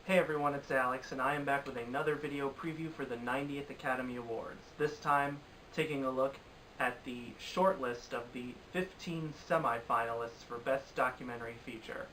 Hey everyone, it's Alex, and I am back with another video preview for the 90th Academy Awards. This time, taking a look at the shortlist of the 15 semifinalists for Best Documentary Feature.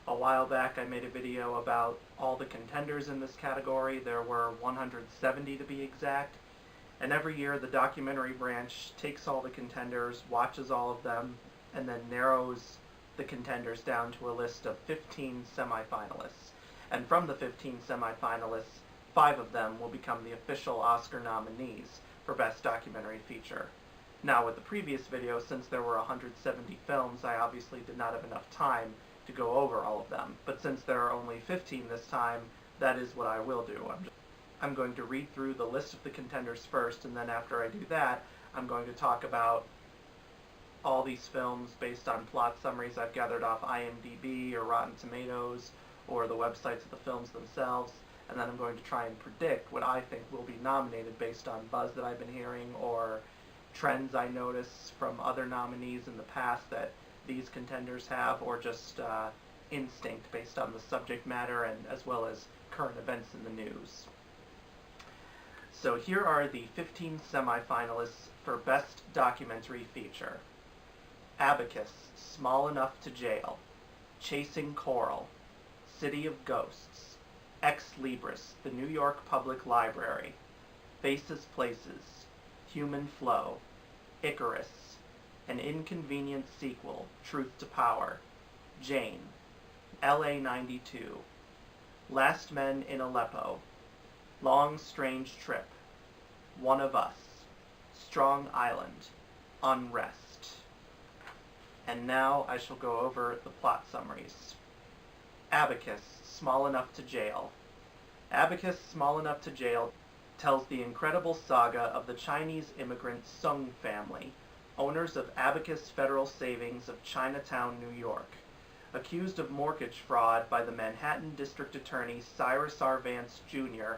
A while back I made a video about all the contenders in this category. There were 170 to be exact, and every year the documentary branch takes all the contenders, watches all of them, and then narrows the contenders down to a list of 15 semifinalists. And from the 15 semifinalists, 5 of them will become the official Oscar nominees for Best Documentary Feature. Now, with the previous video, since there were 170 films, I obviously did not have enough time to go over all of them. But since there are only 15 this time, that is what I will do. I'm going to read through the list of the contenders first, and then after I do that, I'm going to talk about all these films based on plot summaries I've gathered off IMDb or Rotten Tomatoes, or the websites of the films themselves, and then I'm going to try and predict what I think will be nominated based on buzz that I've been hearing or trends I notice from other nominees in the past that these contenders have, or just instinct based on the subject matter and as well as current events in the news. So here are the 15 semifinalists for Best Documentary Feature. Abacus, Small Enough to Jail, Chasing Coral, City of Ghosts, Ex Libris, The New York Public Library, Faces Places, Human Flow, Icarus, An Inconvenient Sequel, Truth to Power, Jane, LA 92, Last Men in Aleppo, Long Strange Trip, One of Us, Strong Island, Unrest. And now I shall go over the plot summaries. Abacus, Small Enough to Jail. Abacus, Small Enough to Jail tells the incredible saga of the Chinese immigrant Sung family, owners of Abacus Federal Savings of Chinatown, New York. Accused of mortgage fraud by the Manhattan District Attorney Cyrus R. Vance, Jr.,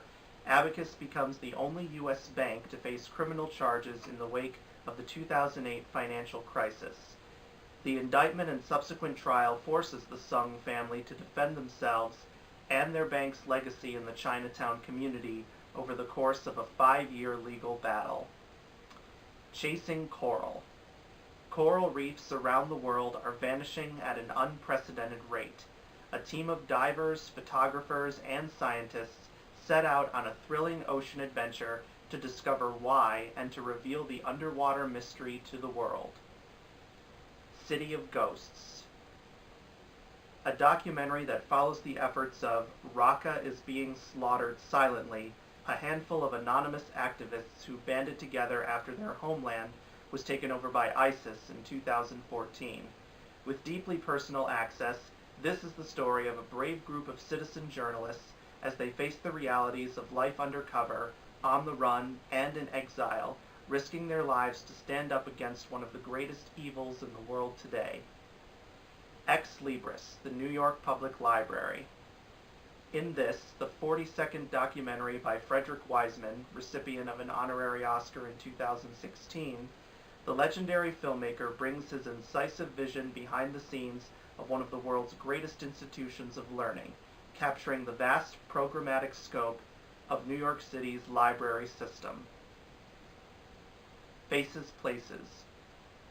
Abacus becomes the only U.S. bank to face criminal charges in the wake of the 2008 financial crisis. The indictment and subsequent trial forces the Sung family to defend themselves and their bank's legacy in the Chinatown community over the course of a 5-year legal battle. Chasing Coral. Coral reefs around the world are vanishing at an unprecedented rate. A team of divers, photographers, and scientists set out on a thrilling ocean adventure to discover why and to reveal the underwater mystery to the world. City of Ghosts. A documentary that follows the efforts of Raqqa is Being Slaughtered Silently, a handful of anonymous activists who banded together after their homeland was taken over by ISIS in 2014. With deeply personal access, this is the story of a brave group of citizen journalists as they face the realities of life undercover, on the run, and in exile, risking their lives to stand up against one of the greatest evils in the world today. Ex Libris, The New York Public Library. In this, the 40-second documentary by Frederick Wiseman, recipient of an honorary Oscar in 2016, the legendary filmmaker brings his incisive vision behind the scenes of one of the world's greatest institutions of learning, capturing the vast programmatic scope of New York City's library system. Faces Places.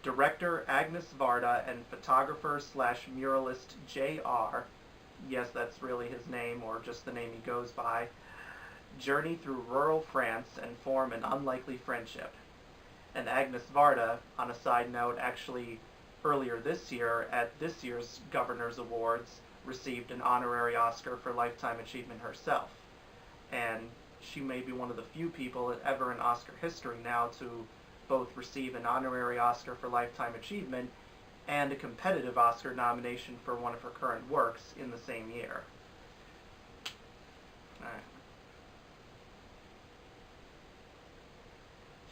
Director Agnes Varda and photographer/muralist J.R., yes, that's really his name or just the name he goes by, journey through rural France and form an unlikely friendship. And Agnes Varda, on a side note, actually earlier this year at this year's Governor's Awards, received an honorary Oscar for Lifetime Achievement herself. And she may be one of the few people ever in Oscar history now to both receive an honorary Oscar for Lifetime Achievement and a competitive Oscar nomination for one of her current works in the same year.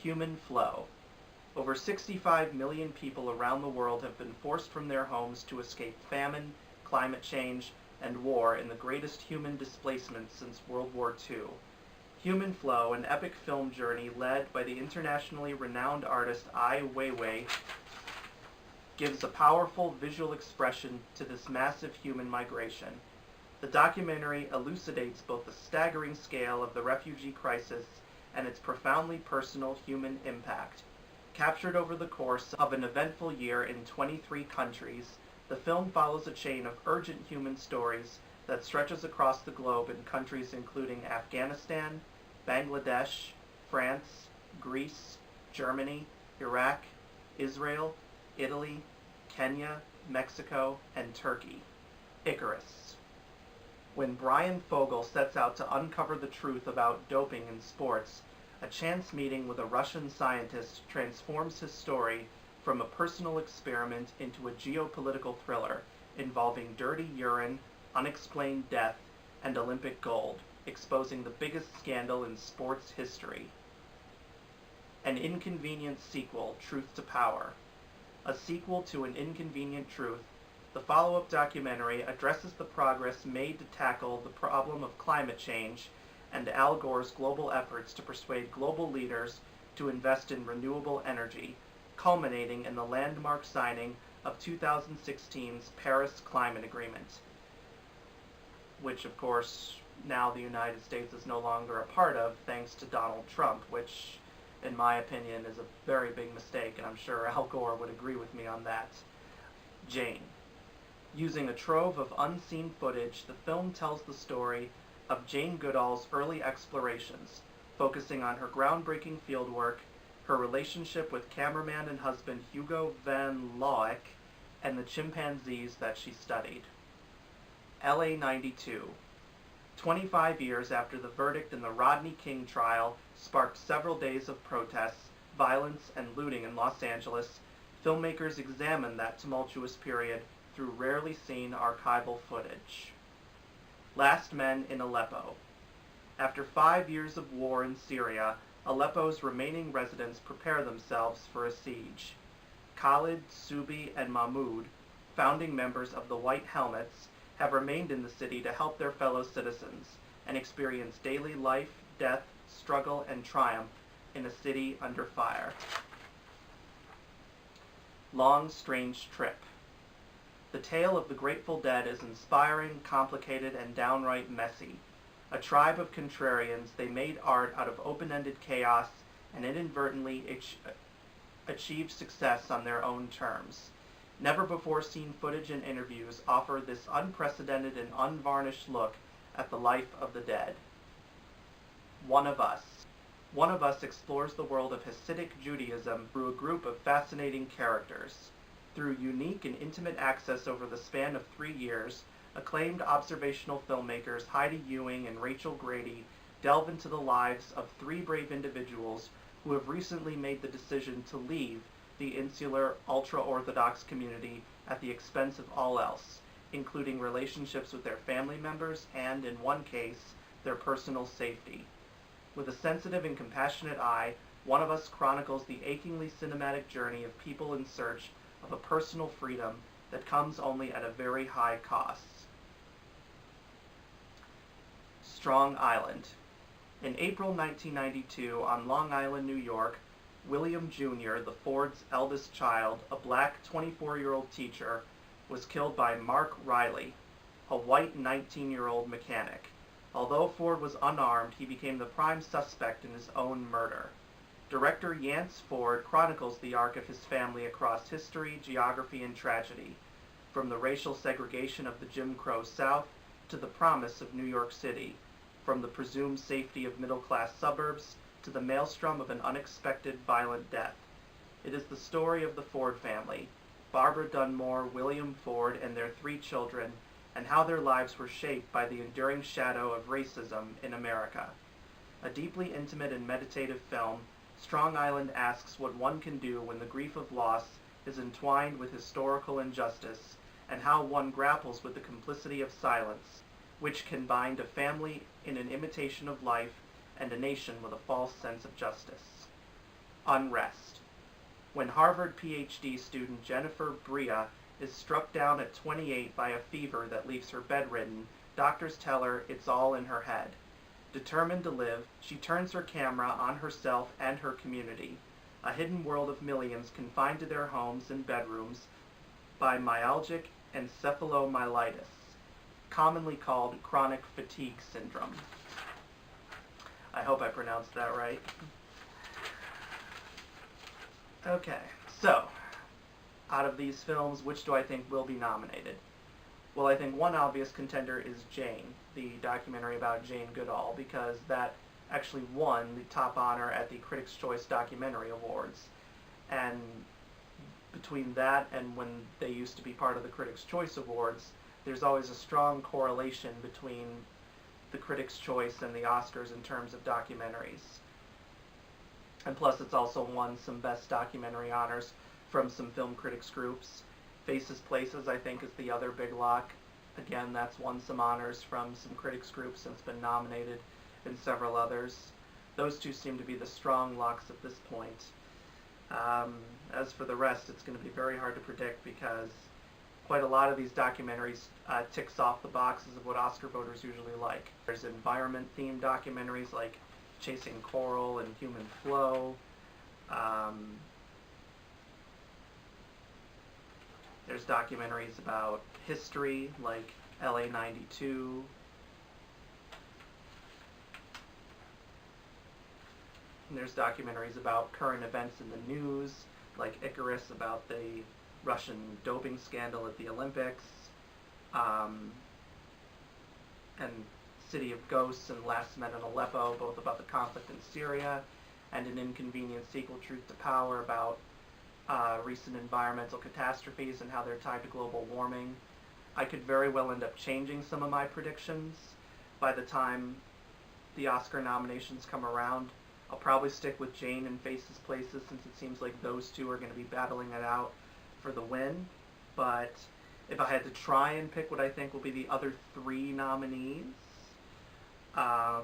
Human Flow. Over 65 million people around the world have been forced from their homes to escape famine, climate change, and war in the greatest human displacement since World War II. Human Flow, an epic film journey led by the internationally renowned artist Ai Weiwei, gives a powerful visual expression to this massive human migration. The documentary elucidates both the staggering scale of the refugee crisis and its profoundly personal human impact. Captured over the course of an eventful year in 23 countries, the film follows a chain of urgent human stories that stretches across the globe in countries including Afghanistan, Bangladesh, France, Greece, Germany, Iraq, Israel, Italy, Kenya, Mexico, and Turkey. Icarus. When Brian Fogel sets out to uncover the truth about doping in sports, a chance meeting with a Russian scientist transforms his story from a personal experiment into a geopolitical thriller involving dirty urine, unexplained death, and Olympic gold, exposing the biggest scandal in sports history. An inconvenient sequel, Truth to Power. A sequel to An Inconvenient Truth, the follow-up documentary addresses the progress made to tackle the problem of climate change and Al Gore's global efforts to persuade global leaders to invest in renewable energy, culminating in the landmark signing of 2016's Paris Climate Agreement, which of course now the United States is no longer a part of thanks to Donald Trump, which in my opinion is a very big mistake, and I'm sure Al Gore would agree with me on that. Jane. Using a trove of unseen footage, the film tells the story of Jane Goodall's early explorations, focusing on her groundbreaking fieldwork, her relationship with cameraman and husband Hugo van Laak, and the chimpanzees that she studied. LA 92. 25 years after the verdict in the Rodney King trial sparked several days of protests, violence, and looting in Los Angeles, filmmakers examined that tumultuous period through rarely seen archival footage. Last Men in Aleppo. After 5 years of war in Syria, Aleppo's remaining residents prepare themselves for a siege. Khalid, Subi, and Mahmoud, founding members of the White Helmets, have remained in the city to help their fellow citizens and experience daily life, death, struggle, and triumph in a city under fire. Long, Strange Trip. The tale of the Grateful Dead is inspiring, complicated, and downright messy. A tribe of contrarians, they made art out of open-ended chaos and inadvertently achieved success on their own terms. Never-before-seen footage and interviews offer this unprecedented and unvarnished look at the life of the dead. One of Us. One of Us explores the world of Hasidic Judaism through a group of fascinating characters. Through unique and intimate access over the span of 3 years, acclaimed observational filmmakers Heidi Ewing and Rachel Grady delve into the lives of 3 brave individuals who have recently made the decision to leave the insular, ultra-Orthodox community at the expense of all else, including relationships with their family members and, in one case, their personal safety. With a sensitive and compassionate eye, One of Us chronicles the achingly cinematic journey of people in search of a personal freedom that comes only at a very high cost. Strong Island. In April 1992, on Long Island, New York, William Jr., the Ford's eldest child, a black 24-year-old teacher, was killed by Mark Riley, a white 19-year-old mechanic. Although Ford was unarmed, he became the prime suspect in his own murder. Director Yance Ford chronicles the arc of his family across history, geography, and tragedy, from the racial segregation of the Jim Crow South to the promise of New York City, from the presumed safety of middle-class suburbs to the maelstrom of an unexpected violent death. It is the story of the Ford family, Barbara Dunmore, William Ford, and their 3 children, and how their lives were shaped by the enduring shadow of racism in America. A deeply intimate and meditative film, Strong Island asks what one can do when the grief of loss is entwined with historical injustice, and how one grapples with the complicity of silence, which can bind a family in an imitation of life and a nation with a false sense of justice. Unrest. When Harvard PhD student Jennifer Bria is struck down at 28 by a fever that leaves her bedridden, doctors tell her it's all in her head. Determined to live, she turns her camera on herself and her community, a hidden world of millions confined to their homes and bedrooms by myalgic encephalomyelitis. commonly called chronic fatigue syndrome. I hope I pronounced that right. Okay, so, out of these films, which do I think will be nominated? Well, I think one obvious contender is Jane, the documentary about Jane Goodall, because that actually won the top honor at the Critics' Choice Documentary Awards. And between that and when they used to be part of the Critics' Choice Awards, there's always a strong correlation between the Critics' Choice and the Oscars in terms of documentaries. And plus, it's also won some Best Documentary honors from some film critics groups. Faces Places, I think, is the other big lock. Again, that's won some honors from some critics groups and it's been nominated in several others. Those two seem to be the strong locks at this point. As for the rest, it's going to be very hard to predict because quite a lot of these documentaries ticks off the boxes of what Oscar voters usually like. There's environment-themed documentaries like Chasing Coral and Human Flow. There's documentaries about history like LA 92. And there's documentaries about current events in the news like Icarus about the Russian doping scandal at the Olympics. And City of Ghosts and Last Men in Aleppo, both about the conflict in Syria, and an inconvenient sequel, Truth to Power, about recent environmental catastrophes and how they're tied to global warming. I could very well end up changing some of my predictions by the time the Oscar nominations come around. I'll probably stick with Jane and Faces Places since it seems like those two are going to be battling it out for the win. But if I had to try and pick what I think will be the other three nominees, I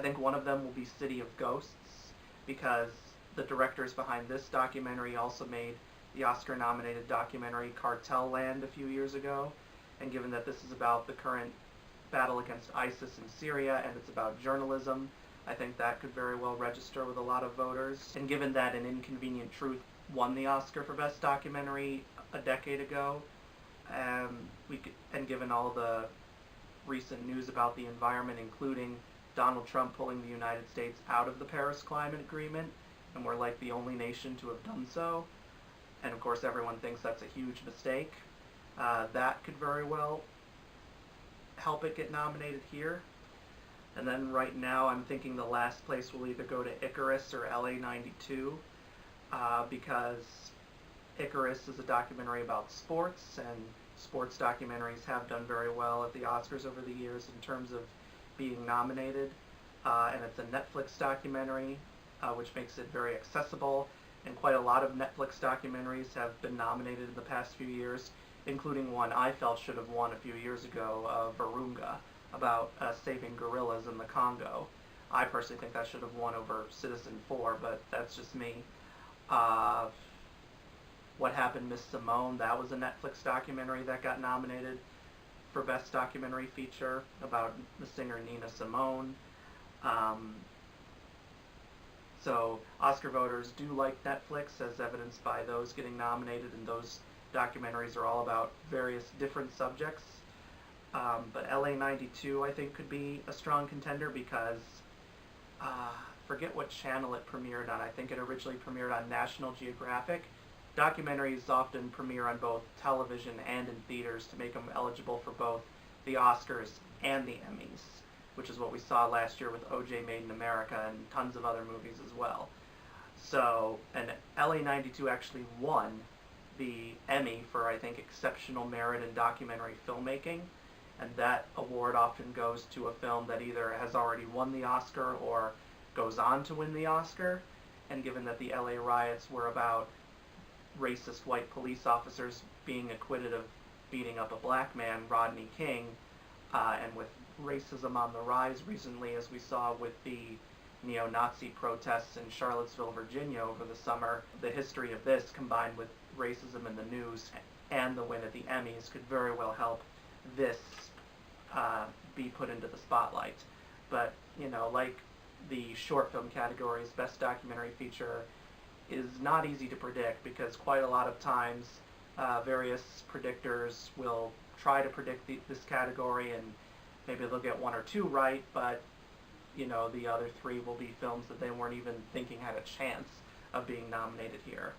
think one of them will be City of Ghosts, because the directors behind this documentary also made the Oscar-nominated documentary Cartel Land a few years ago, and given that this is about the current battle against ISIS in Syria and it's about journalism, I think that could very well register with a lot of voters. And given that An Inconvenient Truth won the Oscar for Best Documentary a decade ago, and given all the recent news about the environment, including Donald Trump pulling the United States out of the Paris Climate Agreement, and we're like the only nation to have done so, and of course everyone thinks that's a huge mistake, that could very well help it get nominated here. And then right now I'm thinking the last place will either go to Icarus or LA 92, because Icarus is a documentary about sports, and sports documentaries have done very well at the Oscars over the years in terms of being nominated, and it's a Netflix documentary, which makes it very accessible, and quite a lot of Netflix documentaries have been nominated in the past few years, including one I felt should have won a few years ago, Virunga, about saving gorillas in the Congo. I personally think that should have won over Citizen4, but that's just me. What Happened, Miss Simone, that was a Netflix documentary that got nominated for Best Documentary Feature about the singer Nina Simone. So Oscar voters do like Netflix, as evidenced by those getting nominated, and those documentaries are all about various different subjects. But LA 92 I think could be a strong contender because forget what channel it premiered on. I think it originally premiered on National Geographic. Documentaries often premiere on both television and in theaters to make them eligible for both the Oscars and the Emmys, which is what we saw last year with O.J. Made in America and tons of other movies as well. So, and LA 92 actually won the Emmy for, I think, exceptional merit in documentary filmmaking, and that award often goes to a film that either has already won the Oscar or goes on to win the Oscar. And given that the LA riots were about racist white police officers being acquitted of beating up a black man, Rodney King, and with racism on the rise recently, as we saw with the neo-Nazi protests in Charlottesville, Virginia over the summer, the history of this combined with racism in the news and the win at the Emmys could very well help this be put into the spotlight. But, you know, like the short film categories, Best Documentary Feature is not easy to predict because quite a lot of times Various predictors will try to predict this category, and maybe they'll get 1 or 2 right, but you know, the other 3 will be films that they weren't even thinking had a chance of being nominated here.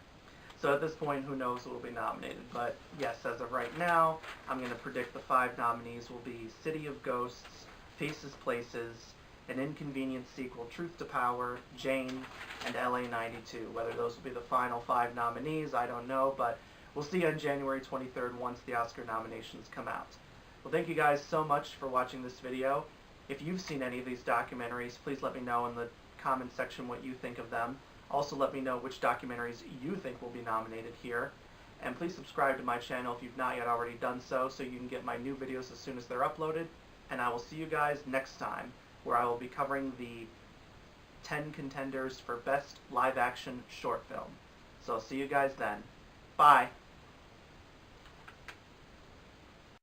So at this point, who knows who will be nominated. But yes, as of right now, I'm going to predict the 5 nominees will be City of Ghosts, Faces Places, An Inconvenient Sequel, Truth to Power, Jane, and LA 92. Whether those will be the final 5 nominees, I don't know, but we'll see on January 23rd once the Oscar nominations come out. Well, thank you guys so much for watching this video. If you've seen any of these documentaries, please let me know in the comment section what you think of them. Also let me know which documentaries you think will be nominated here. And please subscribe to my channel if you've not yet already done so you can get my new videos as soon as they're uploaded. And I will see you guys next time, where I will be covering the 10 contenders for Best Live Action Short Film. So I'll see you guys then. Bye!